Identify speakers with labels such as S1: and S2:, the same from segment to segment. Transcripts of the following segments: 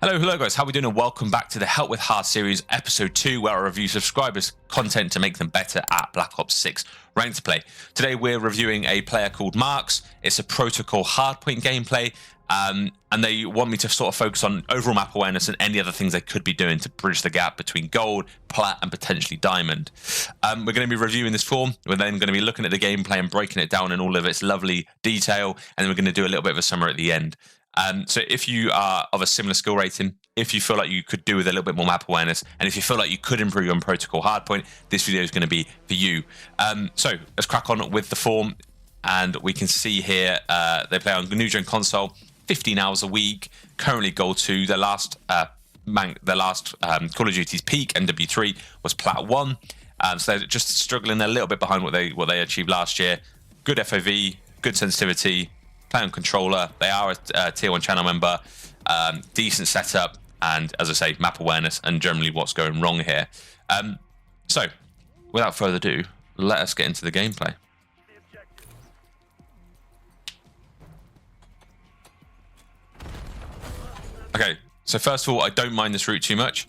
S1: Hello guys, how are we doing and welcome back to the Help with Harrz series episode 2 where I review subscribers' content to make them better at Black Ops 6 ranked play. Today we're reviewing a player called Marx. It's a protocol hardpoint gameplay and they want me to sort of focus on overall map awareness and any other things they could be doing to bridge the gap between gold, plat and potentially diamond. We're going to be reviewing this form. We're then going to be looking at the gameplay and breaking it down in all of its lovely detail, and then we're going to do a little bit of a summary at the end. So if you are of a similar skill rating, if you feel like you could do with a little bit more map awareness, and if you feel like you could improve on protocol hardpoint, this video is going to be for you. So let's crack on with the form, and we can see here they play on new gen console, 15 hours a week, currently gold 2. The last Call of Duty's peak, NW3, was plat 1. So they're just struggling a little bit behind what they achieved last year. Good FOV, good sensitivity. Play on controller. They are a tier 1 channel member, decent setup, and as I say, map awareness and generally what's going wrong here. So without further ado, let us get into the gameplay. Okay, so first of all, I don't mind this route too much.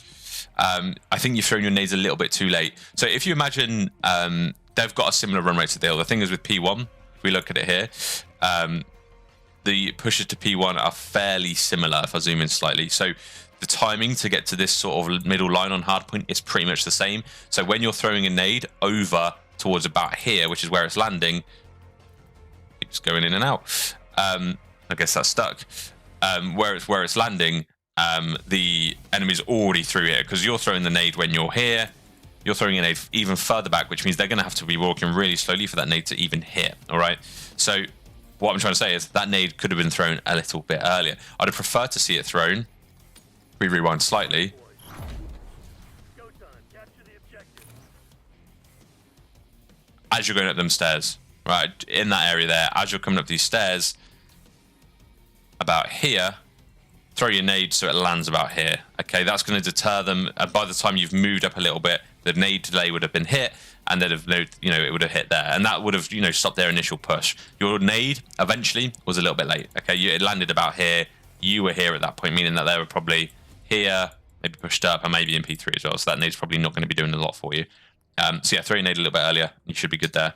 S1: I think you've thrown your nades a little bit too late. So if you imagine they've got a similar run rate to deal. The thing is with P1, if we look at it here, the pushes to P1 are fairly similar if I zoom in slightly. So the timing to get to this sort of middle line on hardpoint is pretty much the same. So when you're throwing a nade over towards about here, which is where it's landing, it's going in and out. I guess that's stuck. Where it's landing, the enemy's already through here because you're throwing the nade when you're here. You're throwing a nade even further back, which means they're going to have to be walking really slowly for that nade to even hit. All right, so what I'm trying to say is that nade could have been thrown a little bit earlier. I'd have preferred to see it thrown. We rewind slightly. As you're going up them stairs, right, in that area there, as you're coming up these stairs, about here, throw your nade so it lands about here. Okay, that's going to deter them. And by the time you've moved up a little bit, the nade delay would have been hit, and they'd have, it would have hit there, and that would have, stopped their initial push. Your nade eventually was a little bit late. Okay, it landed about here. You were here at that point, meaning that they were probably here, maybe pushed up, and maybe in P3 as well. So that nade's probably not going to be doing a lot for you. So yeah, throw your nade a little bit earlier. You should be good there.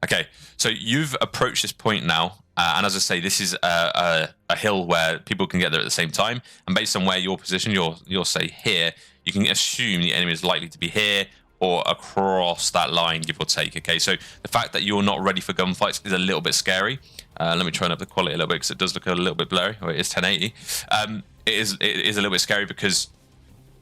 S1: Okay, so you've approached this point now, and as I say, this is a hill where people can get there at the same time. And based on where you're positioned, you'll say here, you can assume the enemy is likely to be here or across that line, give or take. Okay, so the fact that you're not ready for gunfights is a little bit scary. Let me turn up the quality a little bit because it does look a little bit blurry. Oh, it is 1080. It is a little bit scary because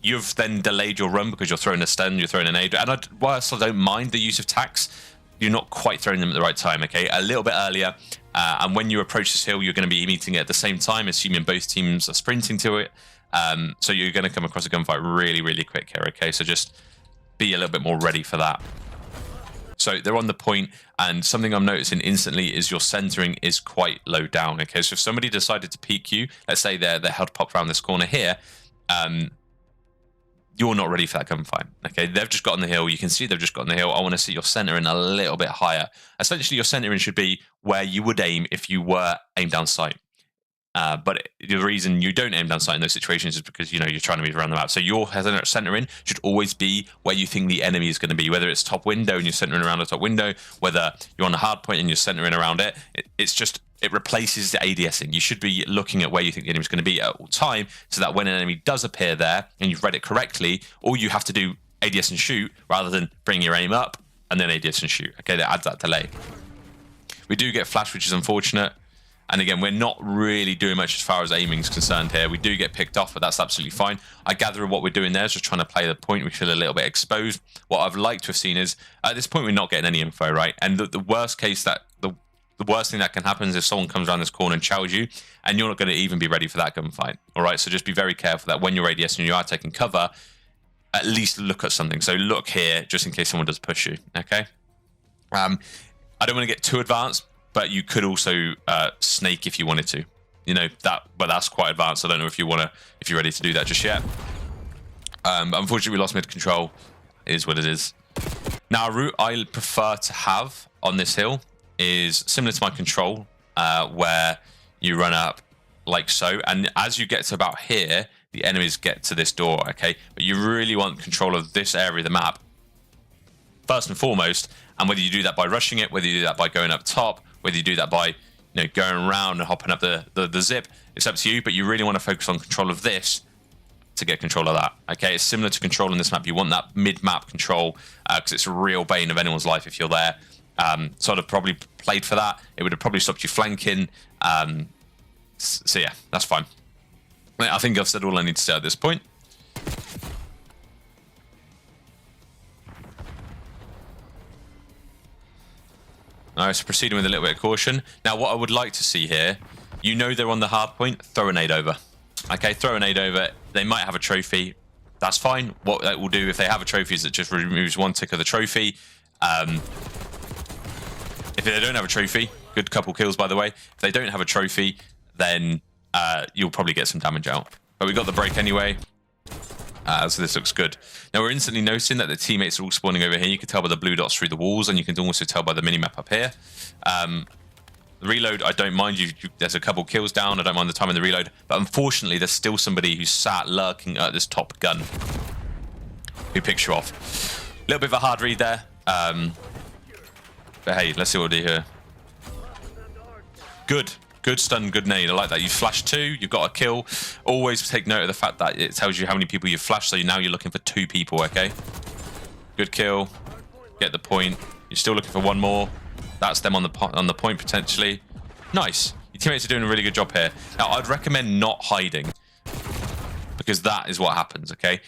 S1: you've then delayed your run because you're throwing a stun, you're throwing an nade. And whilst I don't mind the use of tacs, you're not quite throwing them at the right time, okay? A little bit earlier, and when you approach this hill, you're going to be meeting it at the same time, assuming both teams are sprinting to it. So you're going to come across a gunfight really, really quick here, okay? So just be a little bit more ready for that. So they're on the point, and something I'm noticing instantly is your centering is quite low down, okay? So if somebody decided to peek you, let's say they're held pop around this corner here, you're not ready for that gunfight, okay? They've just got on the hill. You can see they've just got on the hill. I want to see your centering a little bit higher. Essentially, your centering should be where you would aim if you were aimed down sight. But the reason you don't aim down sight in those situations is because, you're trying to move around the map. So your centering should always be where you think the enemy is going to be, whether it's top window and you're centering around the top window, whether you're on a hard point and you're centering around it. It replaces the ADSing. You should be looking at where you think the enemy is going to be at all time, so that when an enemy does appear there and you've read it correctly, all you have to do ADS and shoot rather than bring your aim up and then ADS and shoot. Okay, that adds that delay. We do get flash, which is unfortunate. And again, we're not really doing much as far as aiming is concerned here. We do get picked off, but that's absolutely fine. I gather what we're doing there is just trying to play the point. We feel a little bit exposed. What I've liked to have seen is, at this point, we're not getting any info, right? And the worst case the worst thing that can happen is if someone comes around this corner and chows you, and you're not going to even be ready for that gunfight. All right, so just be very careful that when you're ADS and you are taking cover, at least look at something. So look here, just in case someone does push you, okay? I don't want to get too advanced, but you could also snake if you wanted to. But that's quite advanced. I don't know if you're ready to do that just yet. But unfortunately, we lost mid control. It is what it is. Now, a route I prefer to have on this hill is similar to my control, where you run up, like so. And as you get to about here, the enemies get to this door, okay? But you really want control of this area of the map, first and foremost. And whether you do that by rushing it, whether you do that by going up top, whether you do that by going around and hopping up the zip, it's up to you. But you really want to focus on control of this to get control of that, okay? It's similar to control in this map. You want that mid-map control because it's a real bane of anyone's life if you're there. So I'd have probably played for that. It would have probably stopped you flanking. So yeah, that's fine. I think I've said all I need to say at this point. Alright, so proceeding with a little bit of caution. Now, what I would like to see here, they're on the hard point, throw a nade over. Okay, throw a nade over. They might have a trophy. That's fine. What that will do if they have a trophy is it just removes one tick of the trophy. If they don't have a trophy, good couple kills, by the way. If they don't have a trophy, then you'll probably get some damage out. But we got the break anyway. So this looks good. Now we're instantly noticing that the teammates are all spawning over here. You can tell by the blue dots through the walls, and you can also tell by the minimap up here. The reload, I don't mind. There's a couple kills down. I don't mind the time in the reload. But unfortunately, there's still somebody who's sat lurking at this top gun who picks you off. A little bit of a hard read there. But hey, let's see what we do here. Good. Good stun, good nade. I like that. You flashed 2, you've got a kill. Always take note of the fact that it tells you how many people you've flashed, so now you're looking for 2 people, okay? Good kill. Get the point. You're still looking for 1 more. That's them on the point, potentially. Nice. Your teammates are doing a really good job here. Now, I'd recommend not hiding, because that is what happens, okay?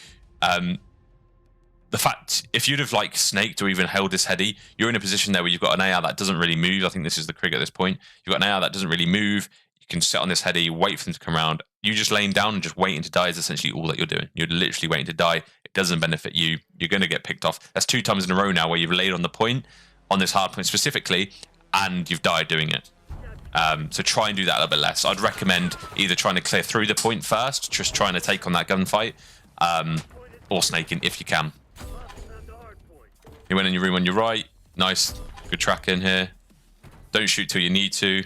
S1: The fact, if you'd have snaked or even held this heady, you're in a position there where you've got an AR that doesn't really move. I think this is the Krig at this point. You've got an AR that doesn't really move. You can sit on this heady, wait for them to come around. You just laying down and just waiting to die is essentially all that you're doing. You're literally waiting to die. It doesn't benefit you. You're going to get picked off. That's 2 times in a row now where you've laid on the point, on this hard point specifically, and you've died doing it. So try and do that a little bit less. I'd recommend either trying to clear through the point first, just trying to take on that gunfight, or snaking if you can. You went in your room on your right. Nice. Good track in here. Don't shoot till you need to.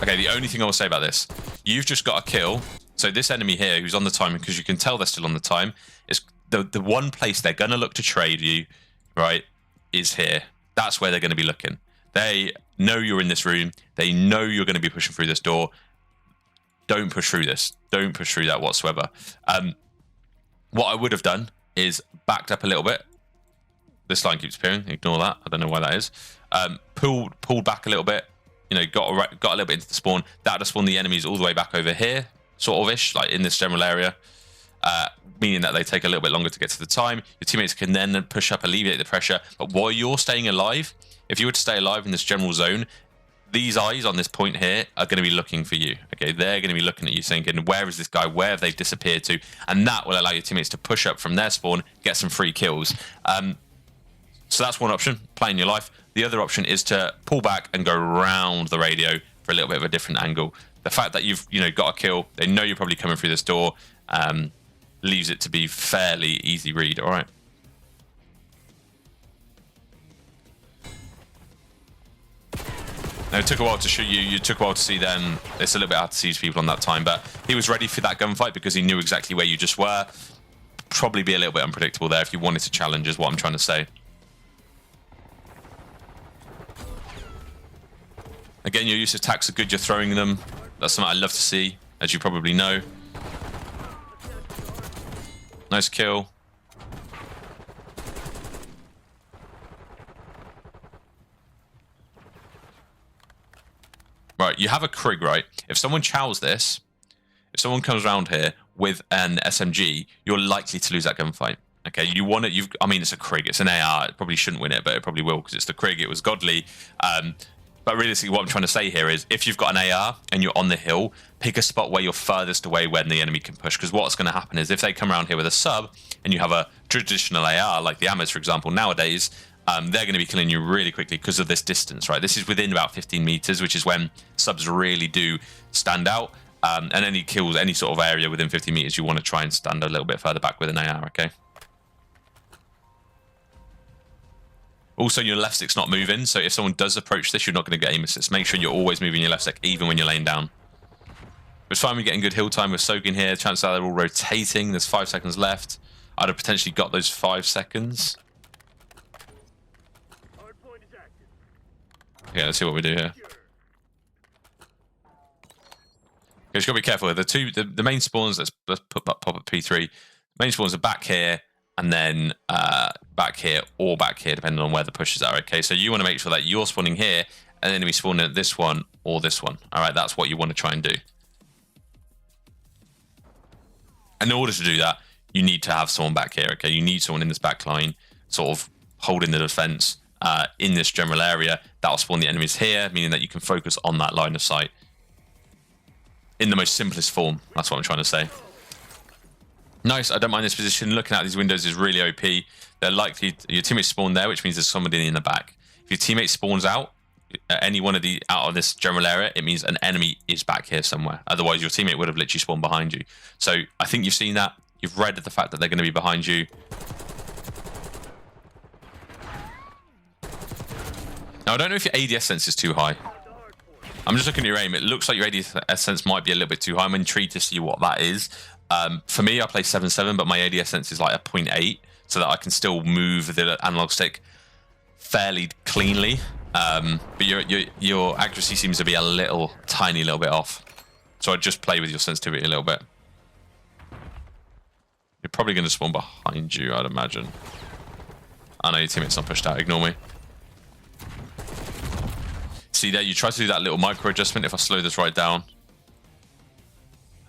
S1: Okay, the only thing I will say about this, you've just got a kill. So this enemy here who's on the time, because you can tell they're still on the time, is the one place they're going to look to trade you, right, is here. That's where they're going to be looking. They know you're in this room. They know you're going to be pushing through this door. Don't push through this. Don't push through that whatsoever. What I would have done is backed up a little bit. This line keeps appearing. Ignore that. I don't know why that is. Pulled back a little bit. Got a little bit into the spawn. That would have spawned the enemies all the way back over here, sort of ish, like in this general area. Meaning that they take a little bit longer to get to the time. Your teammates can then push up, alleviate the pressure. But while you're staying alive, if you were to stay alive in this general zone, these eyes on this point here are going to be looking for you. Okay, they're going to be looking at you thinking, where is this guy? Where have they disappeared to? And that will allow your teammates to push up from their spawn, get some free kills. So that's one option, playing your life. The other option is to pull back and go around the radio for a little bit of a different angle. The fact that you've got a kill, they know you're probably coming through this door, leaves it to be fairly easy read. All right. Now, it took a while to shoot you. It took a while to see them. It's a little bit hard to see people on that time, but he was ready for that gunfight because he knew exactly where you just were. Probably be a little bit unpredictable there if you wanted to challenge, is what I'm trying to say. Again, your use of attacks are good. You're throwing them. That's something I love to see, as you probably know. Nice kill. Right, you have a Krig, right? If someone chows this, if someone comes around here with an SMG, you're likely to lose that gunfight. Okay, you want it. I mean, it's a Krig. It's an AR. It probably shouldn't win it, but it probably will because it's the Krig. It was godly. But realistically, what I'm trying to say here is, if you've got an AR and you're on the hill, pick a spot where you're furthest away when the enemy can push. Because what's going to happen is, if they come around here with a sub and you have a traditional AR like the Ammers, for example, nowadays, they're going to be killing you really quickly because of this distance, right? This is within about 15 meters, which is when subs really do stand out. And any kills, any sort of area within 50 meters, you want to try and stand a little bit further back with an AR, okay? Also, your left stick's not moving, so if someone does approach this, you're not going to get aim assist. Make sure you're always moving your left stick, even when you're laying down. It's fine, we're getting good hill time. We're soaking here. Chances are they're all rotating. There's 5 seconds left. I'd have potentially got those 5 seconds. Yeah, let's see what we do here. Okay, just gotta be careful. The main spawns. Let's pop up P3. Main spawns are back here, and then back here or back here, depending on where the pushes are. Okay, so you want to make sure that you're spawning here, and then we spawning at this one or this one. All right, that's what you want to try and do. In order to do that, you need to have someone back here. Okay, you need someone in this back line, sort of holding the defense in this general area. That'll spawn the enemies here, meaning that you can focus on that line of sight in the most simplest form. That's what I'm trying to say. Nice, I don't mind this position. Looking at these windows is really OP. They're likely your teammates spawn there, which means there's somebody in the back. If your teammate spawns out at any one of the out of this general area, it means an enemy is back here somewhere. Otherwise, your teammate would have literally spawned behind you. So I think you've seen that. You've read the fact that they're going to be behind you. Now, I don't know if your ADS sense is too high. I'm just looking at your aim. It looks like your ADS sense might be a little bit too high. I'm intrigued to see what that is. For me, I play 7.7, but my ADS sense is like a 0.8, so that I can still move the analog stick fairly cleanly. But your accuracy seems to be a tiny little bit off. So I'd just play with your sensitivity a little bit. You're probably going to spawn behind you, I'd imagine. I know your teammate's not pushed out. Ignore me. See there, you try to do that little micro adjustment. If I slow this right down.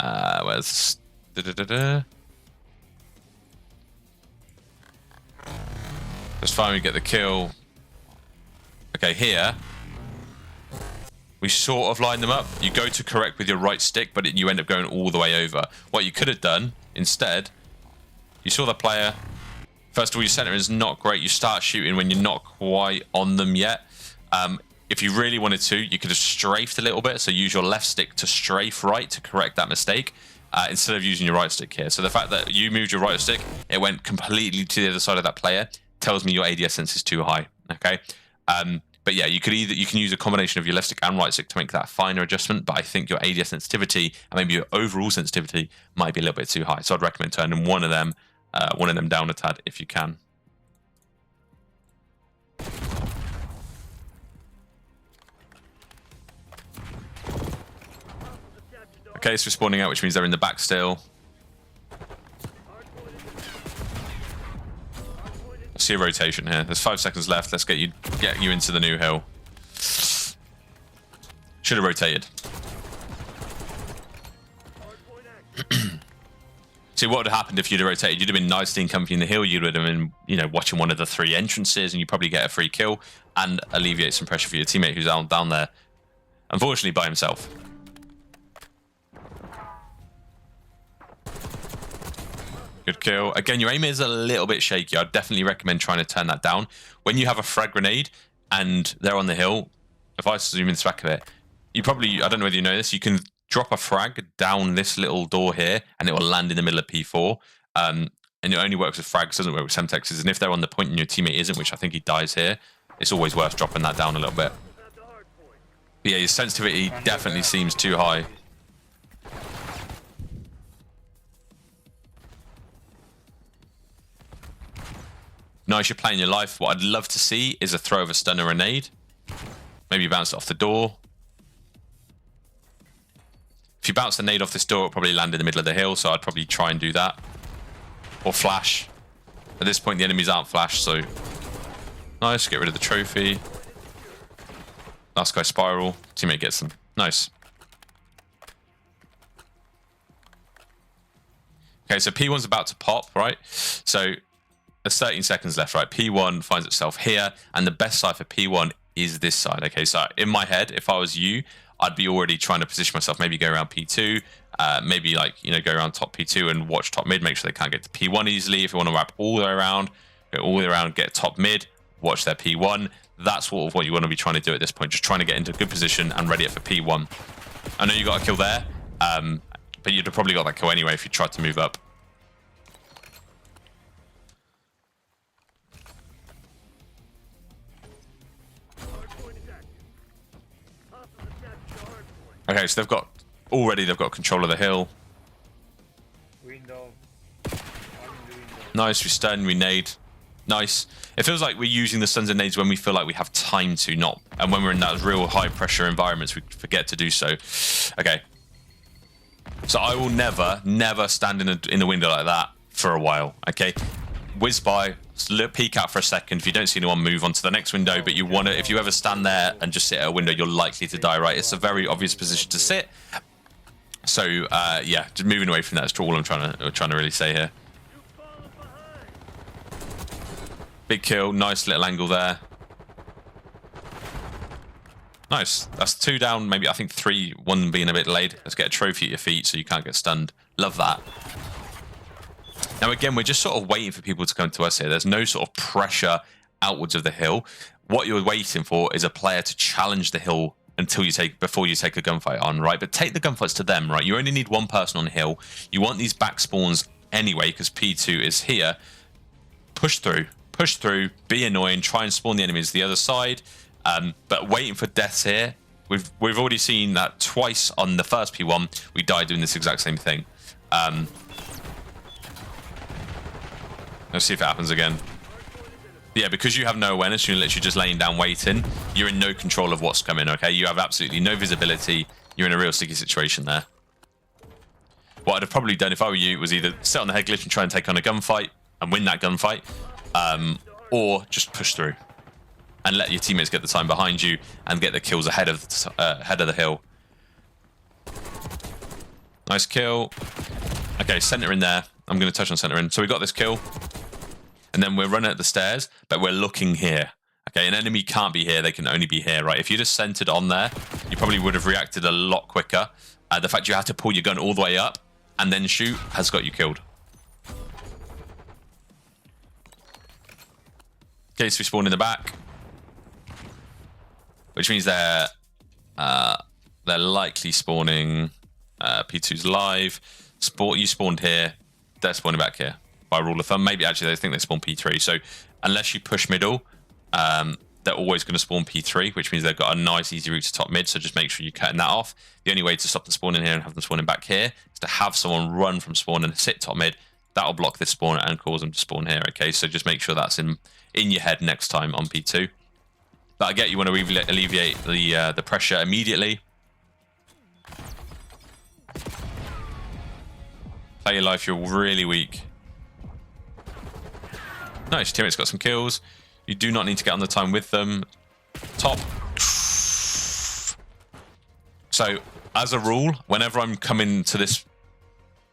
S1: Where's... Just finally get the kill. Okay, here we sort of line them up. You go to correct with your right stick, but you end up going all the way over. What you could have done instead, you saw the player. First of all, your center is not great. You start shooting when you're not quite on them yet. If you really wanted to, you could have strafed a little bit. So use your left stick to strafe right to correct that mistake. Instead of using your right stick here. So the fact that you moved your right stick, it went completely to the other side of that player, tells me your ADS sense is too high. Okay, but yeah, you can use a combination of your left stick and right stick to make that finer adjustment. But I think your ADS sensitivity and maybe your overall sensitivity might be a little bit too high. So I'd recommend turning one of them down a tad if you can. Okay, so we're spawning out, which means they're in the back still. I see a rotation here. There's 5 seconds left. Let's get you into the new hill. Should have rotated. See, what would have happened if you'd have rotated? You'd have been nicely and comfy in the hill. You would have been, watching one of the 3 entrances, and you probably get a free kill and alleviate some pressure for your teammate who's down there, unfortunately by himself. Good kill. Again, your aim is a little bit shaky. I'd definitely recommend trying to turn that down. When you have a frag grenade and they're on the hill, if I zoom in the back of it, I don't know whether you know this, you can drop a frag down this little door here and it will land in the middle of P4. And it only works with frags, doesn't work with semtexes. And if they're on the point and your teammate isn't, which I think he dies here, it's always worth dropping that down a little bit. But yeah, your sensitivity definitely seems too high. Nice, you're playing your life. What I'd love to see is a throw of a stun or a nade. Maybe you bounce it off the door. If you bounce the nade off this door, it'll probably land in the middle of the hill, so I'd probably try and do that. Or flash. At this point, the enemies aren't flashed, so... Nice, get rid of the trophy. Last guy spiral. Teammate gets them. Nice. Okay, so P1's about to pop, right? So... There's 13 seconds left, right? P1 finds itself here, and the best side for P1 is this side. Okay, so in my head, if I was you, I'd be already trying to position myself, maybe go around P2, maybe go around top P2 and watch top mid, make sure they can't get to P1 easily. If you want to wrap all the way around, go all the way around, get top mid, watch their P1. That's sort of what you want to be trying to do at this point, just trying to get into a good position and ready it for P1. I know you got a kill there, but you'd have probably got that kill anyway if you tried to move up. Okay, so they've got control of the hill.
S2: Window.
S1: Nice, we stun, we nade. Nice. It feels like we're using the stuns and nades when we feel like we have time to, not, and when we're in that real high pressure environments, we forget to do so. Okay. So I will never stand in the window like that for a while. Okay. Whiz by, peek out for a second. If you don't see anyone, move on to the next window. But you want to, if you ever stand there and just sit at a window, you're likely to die, right? It's a very obvious position to sit. So yeah, just moving away from that is all I'm trying to really say here. Big kill, nice little angle there. Nice. That's 2 down, maybe I think 3, 1 being a bit delayed. Let's get a trophy at your feet so you can't get stunned. Love that. Now again, we're just sort of waiting for people to come to us here. There's no sort of pressure outwards of the hill. What you're waiting for is a player to challenge the hill before you take a gunfight on, right? But take the gunfights to them, right? You only need one person on the hill. You want these back spawns anyway because P2 is here. Push through, be annoying, try and spawn the enemies to the other side. But waiting for deaths here, we've already seen that twice on the first P1. We died doing this exact same thing. Let's see if it happens again. Yeah, because you have no awareness, you're literally just laying down waiting. You're in no control of what's coming, okay? You have absolutely no visibility. You're in a real sticky situation there. What I'd have probably done if I were you was either sit on the head glitch and try and take on a gunfight and win that gunfight, or just push through and let your teammates get the time behind you and get the kills ahead of the hill. Nice kill. Okay, center in there. I'm going to touch on center in. So we got this kill. And then we're running at the stairs, but we're looking here. Okay, an enemy can't be here. They can only be here, right? If you just centered on there, you probably would have reacted a lot quicker. The fact you had to pull your gun all the way up and then shoot has got you killed. Okay, so we spawn in the back. Which means they're likely spawning. P2's live. You spawned here. They're spawning back here. By rule of thumb, maybe actually they think they spawn P3. So unless you push middle, they're always going to spawn P3, which means they've got a nice easy route to top mid. So just make sure you're cutting that off. The only way to stop them spawning here and have them spawning back here is to have someone run from spawn and sit top mid. That'll block this spawn and cause them to spawn here. Okay, so just make sure that's in your head next time on P2. But I get you want to alleviate the pressure immediately. Play your life. You're really weak. Nice, teammates got some kills. You do not need to get on the time with them. Top. So, as a rule, whenever I'm coming to this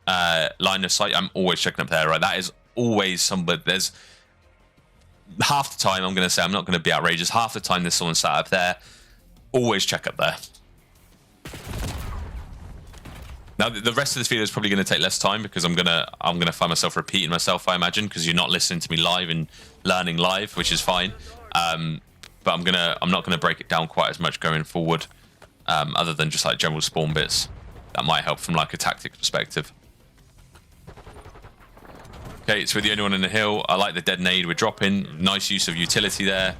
S1: line of sight, I'm always checking up there, right? That is always somebody. There's half the time, I'm going to say, I'm not going to be outrageous. Half the time there's someone sat up there. Always check up there. Now, the rest of this video is probably going to take less time because I'm gonna find myself repeating myself, I imagine, because you're not listening to me live and learning live, which is fine. But I'm not gonna break it down quite as much going forward, other than just like general spawn bits. That might help from like a tactics perspective. Okay, so we're the only one in the hill. I like the dead nade we're dropping. Nice use of utility there.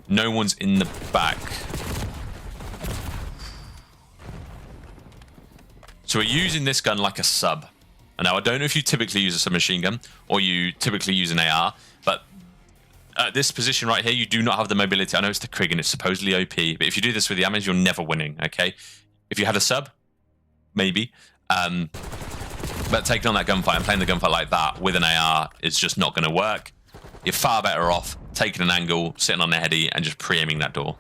S1: No one's in the back. So we're using this gun like a sub. And now I don't know if you typically use a submachine gun or you typically use an AR, but at this position right here, you do not have the mobility. I know it's the Krieg and it's supposedly OP, but if you do this with the ammos, you're never winning, okay? If you had a sub, maybe. But taking on that gunfight and playing the gunfight like that with an AR is just not going to work. You're far better off taking an angle, sitting on the heady, and just pre-aiming that door.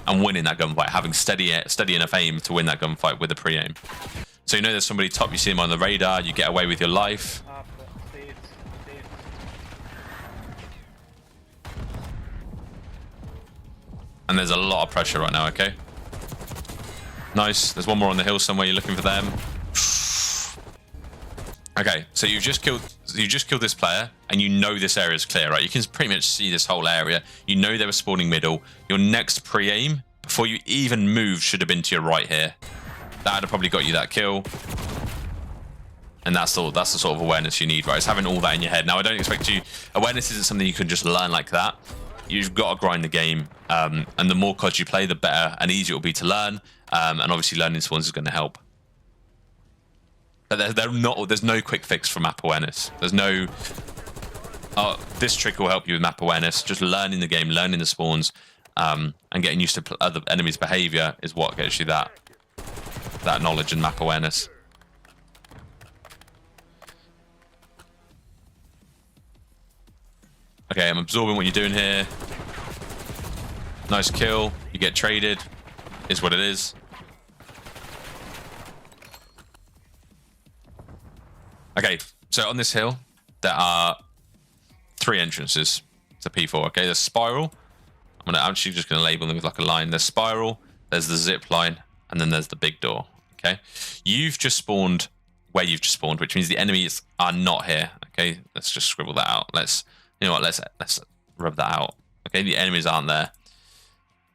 S1: And winning that gunfight, having steady enough aim to win that gunfight with a pre-aim. So you know there's somebody top, you see him on the radar, you get away with your life. And there's a lot of pressure right now, okay? Nice, there's one more on the hill somewhere, you're looking for them. Okay, so you just killed this player, and you know this area is clear, right? You can pretty much see this whole area. You know they were spawning middle. Your next pre-aim, before you even moved, should have been to your right here. That would have probably got you that kill. And that's the sort of awareness you need, right? It's having all that in your head. Now, I don't expect you... Awareness isn't something you can just learn like that. you've got to grind the game, and the more COD you play, the better and easier it will be to learn. And obviously, learning spawns is going to help. But there's no quick fix for map awareness. There's no, oh, this trick will help you with map awareness. Just learning the game, learning the spawns, and getting used to other enemies' behavior is what gets you that knowledge and map awareness. Okay, I'm absorbing what you're doing here. Nice kill. You get traded. Is what it is. Okay, so on this hill, there are 3 entrances to P4. Okay, there's Spiral. I'm actually just going to label them with like a line. There's Spiral, there's the zip line, and then there's the big door. Okay, you've just spawned where you've just spawned, which means the enemies are not here. Okay, let's just scribble that out. You know what? Let's rub that out. Okay, the enemies aren't there,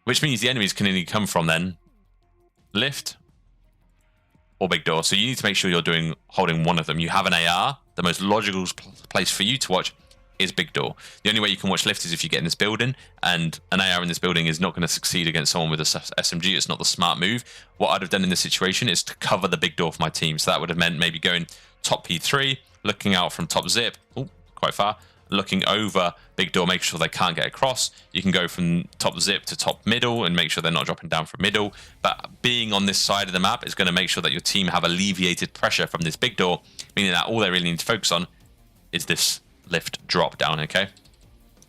S1: which means the enemies can only come from then lift or big door. So you need to make sure you're holding one of them. You have an AR. The most logical place for you to watch is big door. The only way you can watch lift is if you get in this building, and an AR in this building is not going to succeed against someone with a SMG. It's not the smart move. What I'd have done in this situation is to cover the big door for my team. So that would have meant maybe going top P3, looking out from top zip, quite far, looking over big door, make sure they can't get across. You can go from top zip to top middle and make sure they're not dropping down from middle. But being on this side of the map is going to make sure that your team have alleviated pressure from this big door, meaning that all they really need to focus on is this lift drop down. Okay.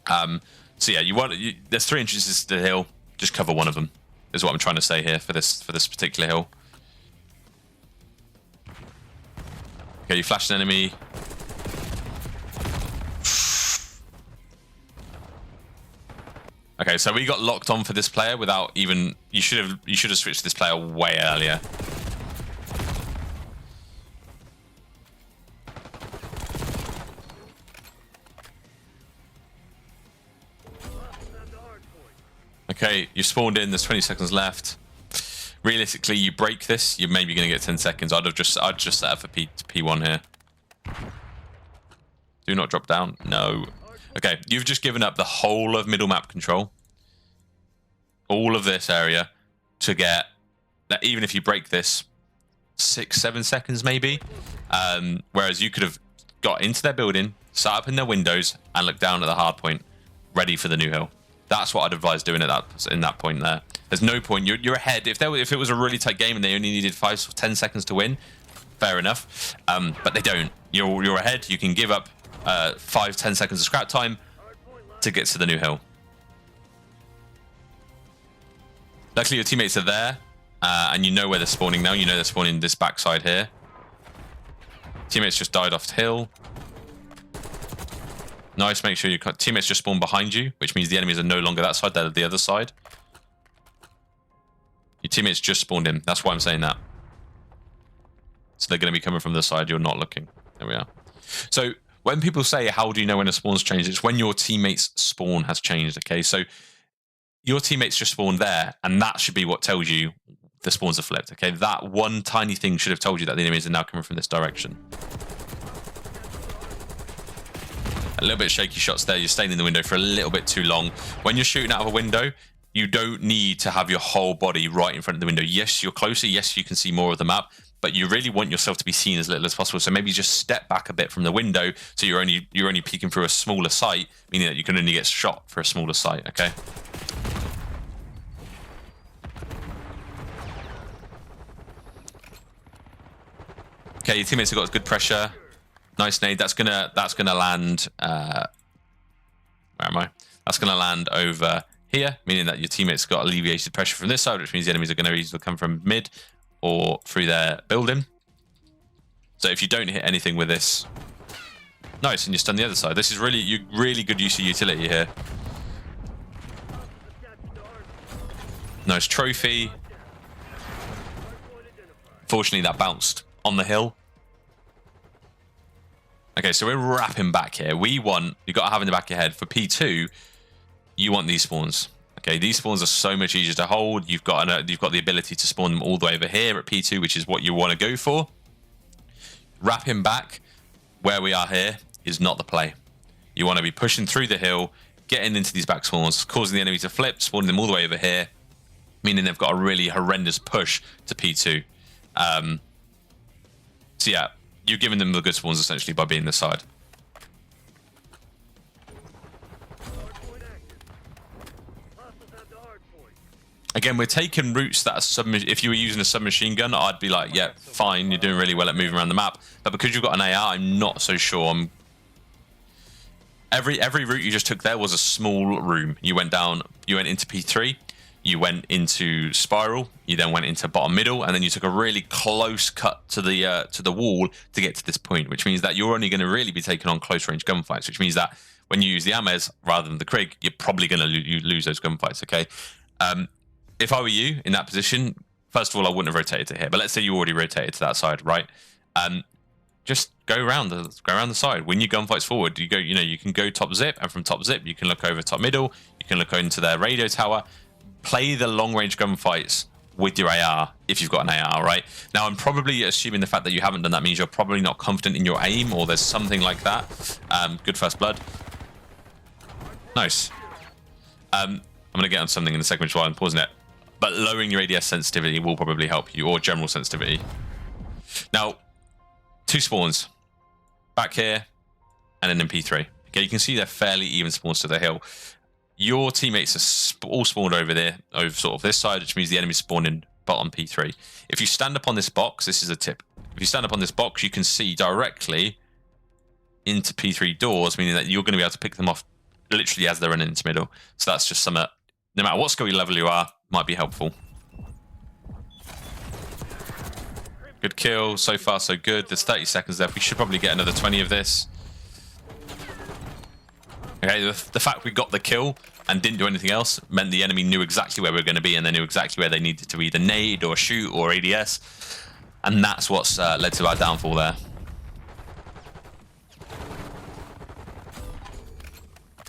S1: So yeah, there's 3 entrances to the hill. Just cover one of them is what I'm trying to say here for this particular hill. Okay, you flash an enemy. Okay, so we got locked on for this player without even. You should have switched this player way earlier. Okay, you spawned in. There's 20 seconds left. Realistically, you break this, you're maybe going to get 10 seconds. I'd just set up for P1 here. Do not drop down. No. Okay, you've just given up the whole of middle map control, all of this area, to get that. Even if you break this, 6-7 seconds maybe. Whereas you could have got into their building, sat up in their windows, and looked down at the hard point, ready for the new hill. That's what I'd advise doing at that point there. There's no point. You're ahead. If it was a really tight game and they only needed 5 or 10 seconds to win, fair enough. But they don't. You're ahead. You can give up 5-10 seconds of scrap time to get to the new hill. Luckily, your teammates are there, and you know where they're spawning now. You know they're spawning this backside here. Teammates just died off the hill. Nice. Make sure your teammates just spawn behind you, which means the enemies are no longer that side. They're the other side. Your teammates just spawned in. That's why I'm saying that. So they're going to be coming from the side you're not looking. There we are. So when people say, how do you know when a spawn's changed? It's when your teammate's spawn has changed, okay? So your teammates just spawned there, and that should be what tells you the spawns are flipped, okay? That one tiny thing should have told you that the enemies are now coming from this direction. A little bit shaky shots there. You're staying in the window for a little bit too long. When you're shooting out of a window, you don't need to have your whole body right in front of the window. Yes, you're closer. Yes, you can see more of the map, but you really want yourself to be seen as little as possible. So maybe just step back a bit from the window, so you're only peeking through a smaller sight, meaning that you can only get shot for a smaller sight. Okay. Okay, your teammates have got good pressure. Nice nade. That's gonna land. Where am I? That's gonna land over here, meaning that your teammates got alleviated pressure from this side, which means the enemies are going to either come from mid or through their building. So if you don't hit anything with this, nice, and you're stunned the other side. This is really good use of utility here. Nice trophy. Fortunately, that bounced on the hill. Okay, so we're wrapping back here. You got to have in the back of your head for P2. You want these spawns. Okay, these spawns are so much easier to hold. You've got the ability to spawn them all the way over here at P2, which is what you want to go for. Wrapping back where we are here is not the play. You want to be pushing through the hill, getting into these back spawns, causing the enemy to flip, spawning them all the way over here, meaning they've got a really horrendous push to P2. So yeah, you're giving them the good spawns essentially by being this side. Again, we're taking routes that are if you were using a submachine gun, I'd be like, yeah, fine, you're doing really well at moving around the map. But because you've got an AR, I'm not so sure. Every route you just took there was a small room. You went down, you went into P3, you went into spiral, you then went into bottom middle, and then you took a really close cut to the wall to get to this point, which means that you're only going to really be taking on close range gunfights, which means that when you use the AMES rather than the Krig, you're probably going to lose those gunfights, okay? If I were you in that position, first of all, I wouldn't have rotated to here. But let's say you already rotated to that side, right? Just go around the side. When your gunfights forward, you can go top zip, and from top zip, you can look over top middle. You can look into their radio tower. Play the long range gunfights with your AR if you've got an AR, right? Now, I'm probably assuming the fact that you haven't done that means you're probably not confident in your aim, or there's something like that. Good first blood. Nice. I'm gonna get on something in a second while I'm pausing it. But lowering your ADS sensitivity will probably help you, or general sensitivity. Now, 2 spawns. Back here, and then in P3. Okay, you can see they're fairly even spawns to the hill. Your teammates are all spawned over there, over sort of this side, which means the enemy's spawned in bottom P3. If you stand up on this box, this is a tip. If you stand up on this box, you can see directly into P3 doors, meaning that you're going to be able to pick them off literally as they're running into middle. So that's just something, no matter what skill level you are, might be helpful. Good kill. So far, so good. There's 30 seconds left. We should probably get another 20 of this. Okay, the fact we got the kill and didn't do anything else meant the enemy knew exactly where we were going to be, and they knew exactly where they needed to either nade or shoot or ADS. And that's what's led to our downfall there.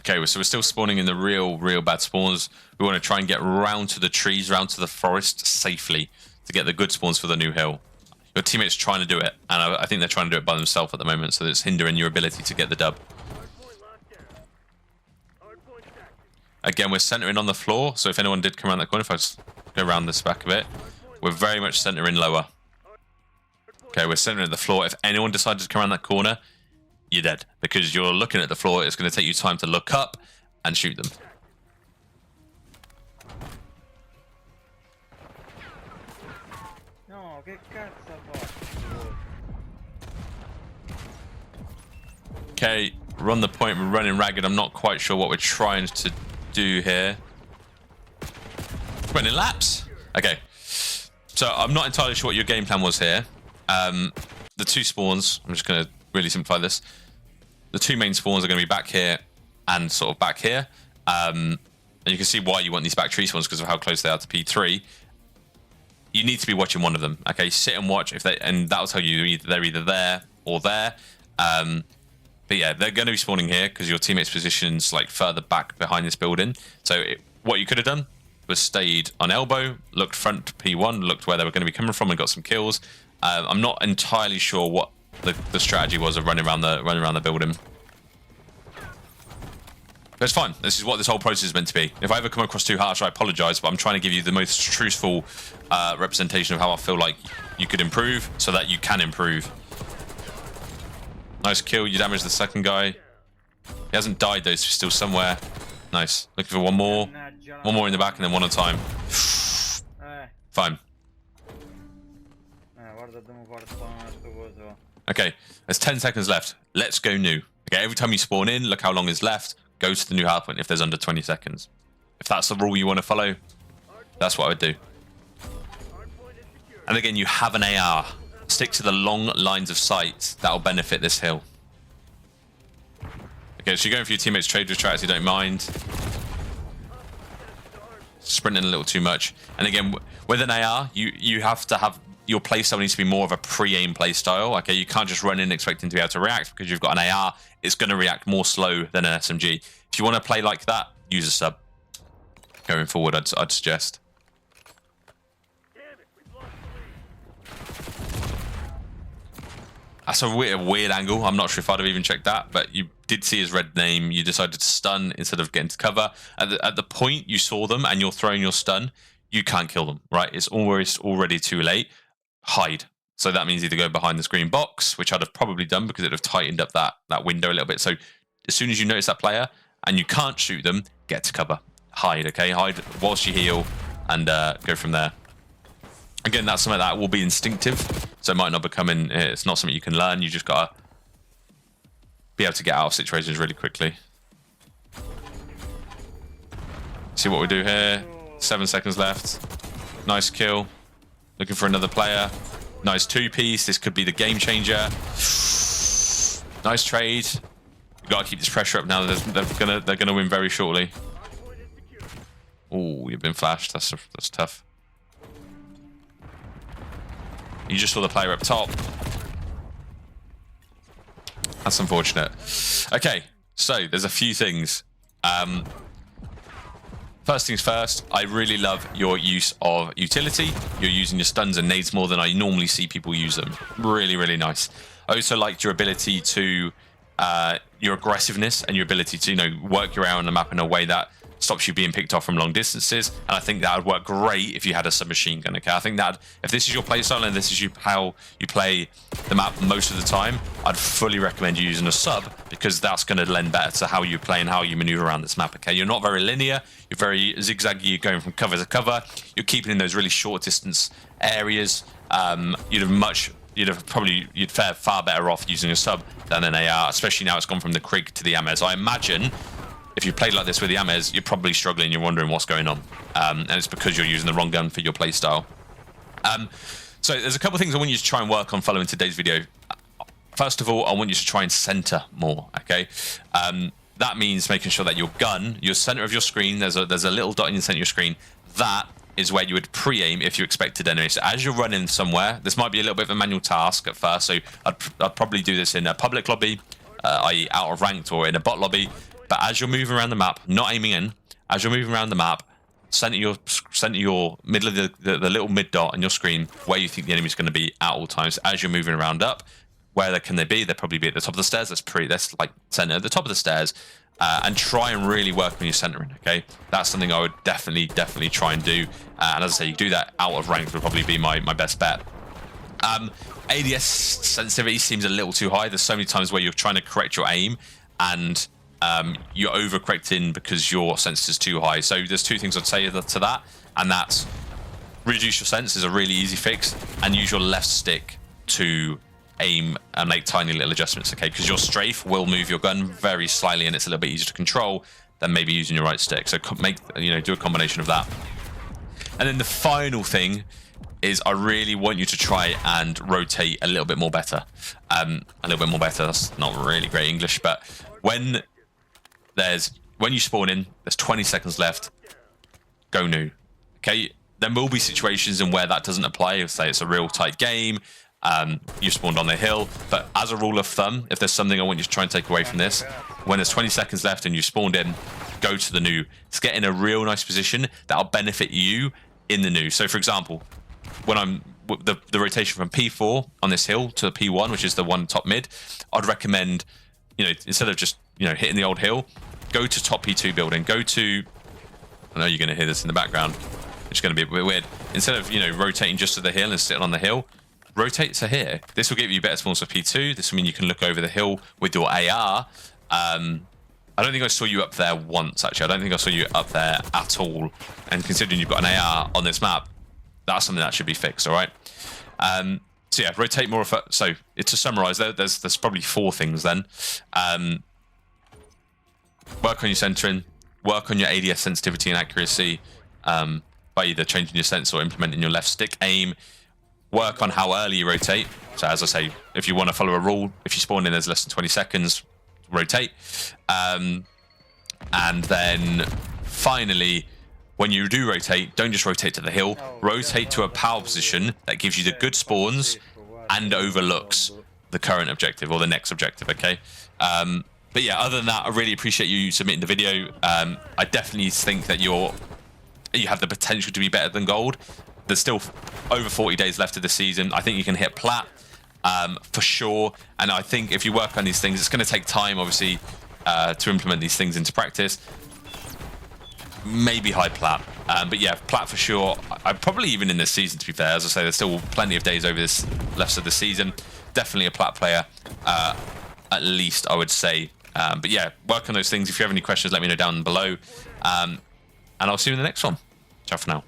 S1: Okay, so we're still spawning in the real bad spawns. We want to try and get round to the trees, round to the forest safely to get the good spawns for the new hill. Your teammate's trying to do it, and I think they're trying to do it by themselves at the moment, so it's hindering your ability to get the dub. Again, we're centering on the floor, so if anyone did come around that corner, if I just go around this back a bit, we're very much centering lower. Okay, we're centering the floor. If anyone decided to come around that corner, you're dead, because you're looking at the floor. It's going to take you time to look up and shoot them.
S2: No, che cazzo fa?
S1: Okay, run the point. We're running ragged. I'm not quite sure what we're trying to do here. Running laps. Okay, so I'm not entirely sure what your game plan was here. The 2 spawns, I'm just going to really simplify this. The 2 main spawns are going to be back here and sort of back here. And you can see why you want these back tree spawns, because of how close they are to P3. You need to be watching one of them. Okay, sit and watch, and that'll tell you they're either there or there. But yeah, they're going to be spawning here because your teammate's position's like further back behind this building. So what you could have done was stayed on elbow, looked front P1, looked where they were going to be coming from, and got some kills. I'm not entirely sure what the strategy was of running around the building. But it's fine. This is what this whole process is meant to be. If I ever come across too harsh, I apologize, but I'm trying to give you the most truthful representation of how I feel like you could improve, so that you can improve. Nice kill. You damaged the second guy. He hasn't died though, so he's still somewhere. Nice. Looking for one more. One more in the back, and then one at a time. Fine. Okay, there's 10 seconds left. Let's go new. Okay, every time you spawn in, look how long is left. Go to the new hardpoint if there's under 20 seconds. If that's the rule you want to follow, that's what I would do. And again, you have an AR. Stick to the long lines of sight. That'll benefit this hill. Okay, so you're going for your teammates' trade retracts, you don't mind. Sprinting a little too much. And again, with an AR, you have to have... Your playstyle needs to be more of a pre-aim playstyle. Okay, you can't just run in expecting to be able to react, because you've got an AR. It's going to react more slow than an SMG. If you want to play like that, use a sub. Going forward, I'd suggest. That's a weird angle. I'm not sure if I'd have even checked that, but you did see his red name, you decided to stun instead of getting to cover. At the point you saw them and you're throwing your stun, you can't kill them, right? It's almost already too late. Hide. So that means either go behind this green box, which I'd have probably done because it would have tightened up that window a little bit. So as soon as you notice that player and you can't shoot them, get to cover. Hide, okay? Hide whilst you heal and go from there. Again, that's something that will be instinctive, so it might not become it's not something you can learn. You just gotta be able to get out of situations really quickly. See what we do here. 7 seconds left. Nice kill. Looking for another player. Nice 2-piece. This could be the game changer. Nice trade. You gotta keep this pressure up now. They're gonna win very shortly. Oh, you've been flashed. That's tough. You just saw the player up top. That's unfortunate. Okay, so there's a few things. First things first, I really love your use of utility. You're using your stuns and nades more than I normally see people use them. Really, really nice. I also liked your ability to, your aggressiveness and your ability to, work your way around the map in a way that stops you being picked off from long distances, and I think that would work great if you had a submachine gun. Okay, I think that if this is your playstyle and this is how you play the map most of the time, I'd fully recommend you using a sub, because that's going to lend better to how you play and how you maneuver around this map. Okay, you're not very linear, you're very zigzaggy, you're going from cover to cover, you're keeping in those really short distance areas. You'd fare far better off using a sub than an AR, especially now it's gone from the Krig to the Amez. I imagine if you played like this with the Amez, you're probably struggling, you're wondering what's going on. And it's because you're using the wrong gun for your playstyle. So there's a couple of things I want you to try and work on following today's video. First of all, I want you to try and center more, okay? That means making sure that your gun, your center of your screen, there's a little dot in the center of your screen, that is where you would pre-aim if you expected enemy. So as you're running somewhere, this might be a little bit of a manual task at first, so I'd probably do this in a public lobby, i.e. out of ranked, or in a bot lobby. But as you're moving around the map, not aiming in, as you're moving around the map, center your middle of the little mid dot on your screen where you think the enemy's going to be at all times. As you're moving around up, where can they be? They'll probably be at the top of the stairs. That's like center at the top of the stairs, and try and really work on your centering. Okay, that's something I would definitely try and do. And as I say, you do that out of ranked would probably be my best bet. ADS sensitivity seems a little too high. There's so many times where you're trying to correct your aim and you're overcorrecting because your sense is too high. So there's two things I'd say to that, and that's reduce your sense is a really easy fix, and use your left stick to aim and make tiny little adjustments, okay? Because your strafe will move your gun very slightly, and it's a little bit easier to control than maybe using your right stick. So do a combination of that. And then the final thing is I really want you to try and rotate a little bit more better. That's not really great English, but when you spawn in, there's 20 seconds left, go new. Okay, there will be situations in where that doesn't apply. Say it's a real tight game, you spawned on the hill, but as a rule of thumb, if there's something I want you to try and take away from this, when there's 20 seconds left and you spawned in, go to the new. Let's get in a real nice position that'll benefit you in the new. So for example, when I'm the rotation from P4 on this hill to P1, which is the one top mid, I'd recommend, instead of just hitting the old hill, go to top P2 building. Go to, I know you're going to hear this in the background, it's going to be a bit weird. Instead of rotating just to the hill and sitting on the hill, rotate to here. This will give you better spawns for P2. This will mean you can look over the hill with your AR. I don't think I saw you up there once, actually. I don't think I saw you up there at all. And considering you've got an AR on this map, that's something that should be fixed, all right? So yeah, rotate more. So to summarize, there's probably 4 things then. Work on your centering, work on your ADS sensitivity and accuracy by either changing your sense or implementing your left stick aim. Work on how early you rotate. So as I say, if you want to follow a rule, if you spawn in there's less than 20 seconds, rotate. And then finally, when you do rotate, don't just rotate to the hill, rotate to a power position that gives you the good spawns and overlooks the current objective or the next objective, okay? But yeah, other than that, I really appreciate you submitting the video. I definitely think that you have the potential to be better than gold. There's still over 40 days left of the season. I think you can hit plat for sure. And I think if you work on these things, it's going to take time. Obviously, to implement these things into practice. Maybe high plat. But yeah, plat for sure. I probably even in this season, to be fair. As I say, there's still plenty of days over this left of the season. Definitely a plat player, at least, I would say. But yeah, work on those things. If you have any questions, let me know down below. And I'll see you in the next one. Ciao for now.